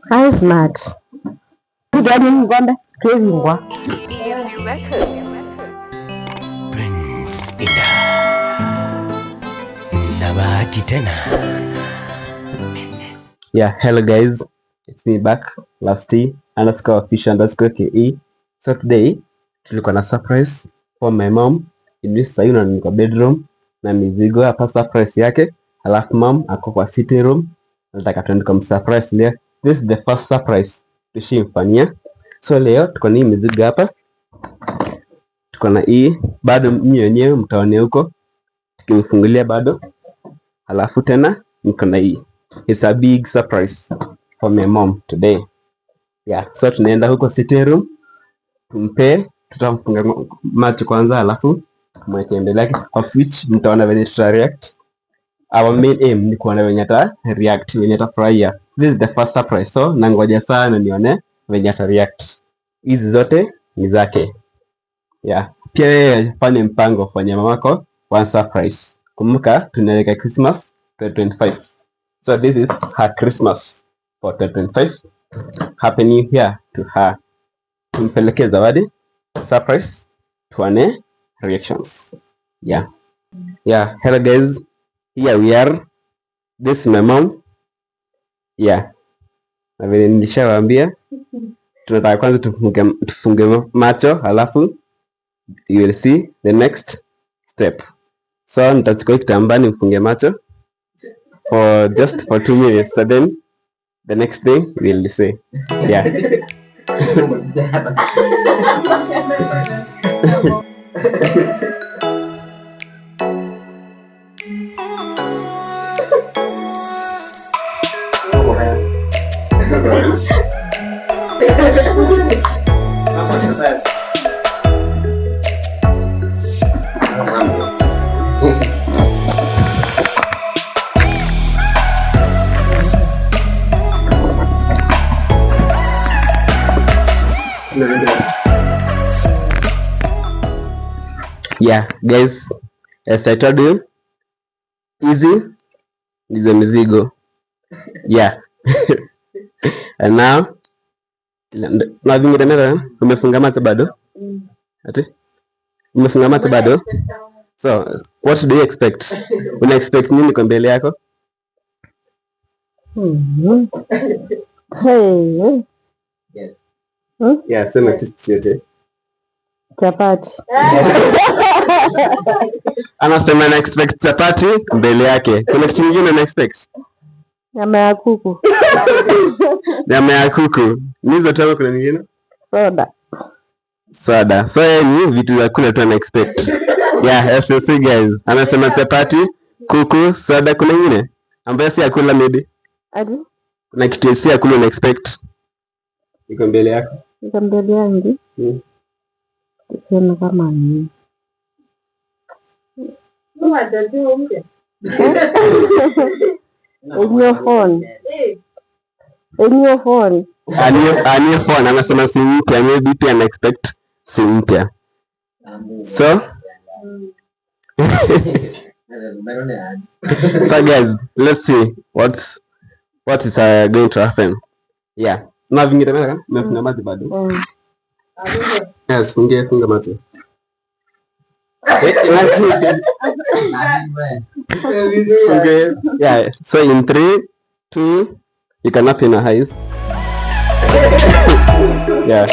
How smart. Gani ngombe kwingwa. Prince Ida. Nabahati tena. Yeah, hello guys. It's me back. _official_ke. So today tulikuwa na surprise for my mom. Sasa hivi niko bedroom na mizigo hapa, surprise yake. Alafu mom ako kwa sitting room. Nataka tuende kumsurprise leo. This is the first surprise tushimfanyia. So leo tuko na mizigo hapa. Tuko na hii bado mimi wenyewe mtaone huko. Tukimfungulia bado. Alafu tena niko na hii. It's a big surprise for my mom today. Yeah, so tunaenda huko sitting room. Tumpe, tutamfunga macho kwanza, alafu tumweke mbele yake, kwa which mtaona venye tuta react. Our main aim ni kuona venye ata react, venye ata furahia. This is the first surprise, so nangoja sana nione venye ata react. Hizi zote ni zake. Yeah, pia yeye fanye mpango kwenye mamako one surprise. Kumbuka tunaelekea Christmas 2025. So this is her Christmas for 2025. Happy New Year to her. Tumpelekee zawadi surprise, tuone reactions. Yeah, hello guys, here we are. This is my mom. Yeah, na vile nilishawaambia tunataka kwanza tufunge macho, halafu you will see the next step. So nitachukua kitambaa nifunge macho for just 2 minutes, so then the next thing we'll say. Yeah. Yeah, guys, as I told you, easy is the mizigo. Yeah. And now vinginevyo umefunga macho bado? Ati? Umefunga macho bado? So, what do you expect? Una expect nini kwa mbele yako? Hey. Yes. Yeah, sema kitu chote. Chapati. Anasema na expect chapati mbele yake. Kuna kitu kingine na expect? Nyama ya kuku. Nyama ya kuku. Nizo tamu, kuna nyingine? Soda. So ni vitu vya kula tu ana expect. Yeah, as you see guys. Anasema chapati, kuku, soda, kuna nyingine ambayo si akula maybe. Adi? Kuna kitu si akula na expect. Iko mbele yako? Iko mbele yangu. Sema kama ni. In your phone. A new phone. Anasema si mpya, maybe pia ana expect si mpya. So so guys, let's see what is going to happen. Yeah. Na vingine mara nafunga macho bado. Yes, funga macho. Yeah, so in 3, 2, you can open your eyes. Yeah.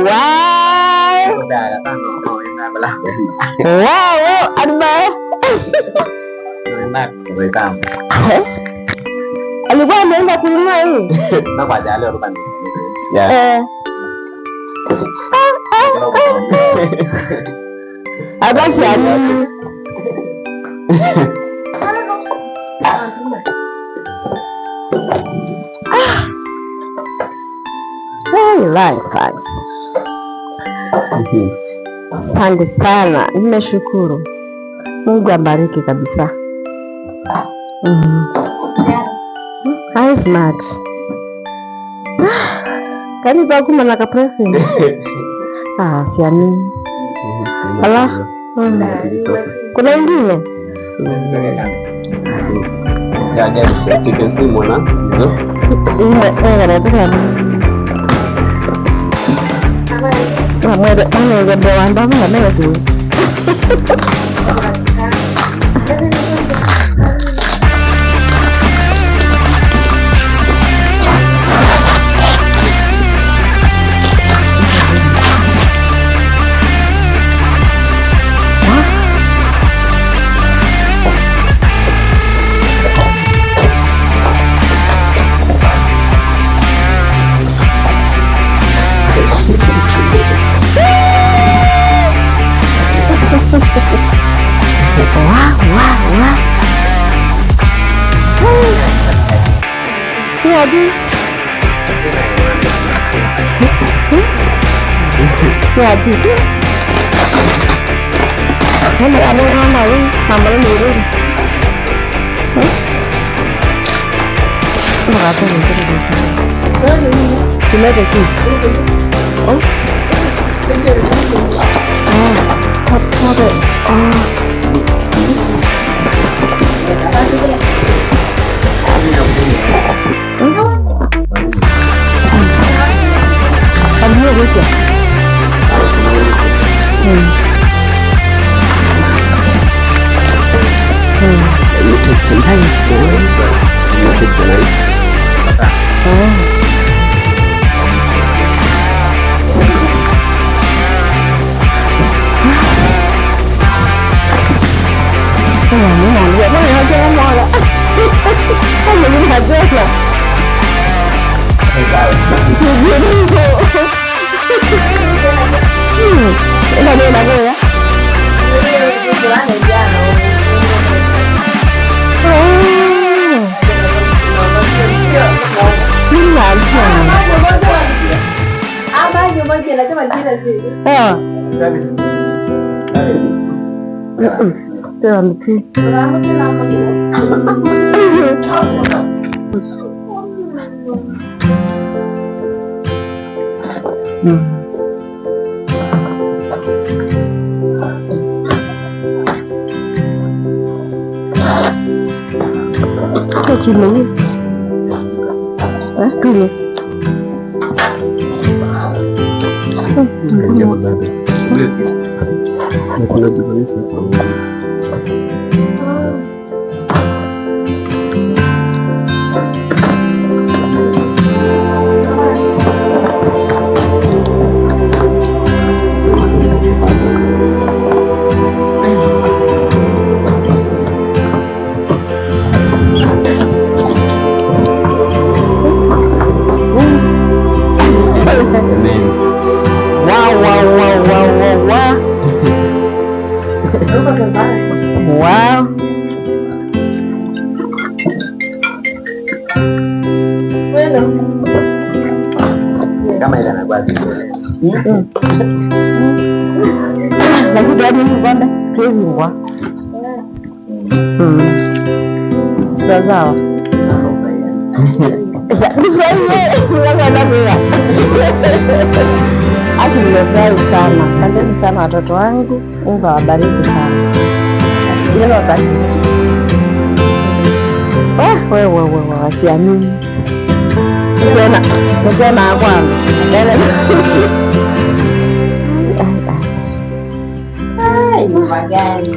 Wow. Wow, adbaye. Alikuwa ameenda kununua hii. Na kwa jale ruka ni. Abaki ani. Asante sana, nimeshukuru. Mungu abariki kabisa. Hi smart. Kani takuma na kapresent. Siamini. Alafu kuna ingine ya guys, you can see mwana nimefurahi sana. Asanteni sana watoto wangu, Mungu awabariki sana. Wewe wasiamini tena kwangu nyumba gani?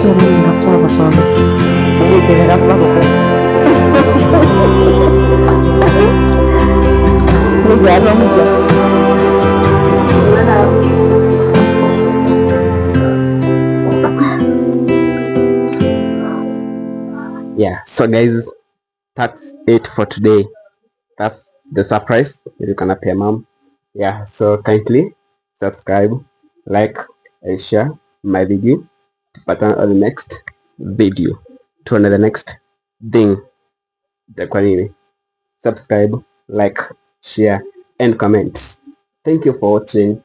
Ndio mimi nakutaka kutoka. Ndio ndio kwa. Yeah, so guys, that's it for today. That's the surprise you're gonna pay mom. Yeah, so kindly subscribe, like, and share my video to pattern on the next video to another next thing. Subscribe, like, share, and comment. Thank you for watching.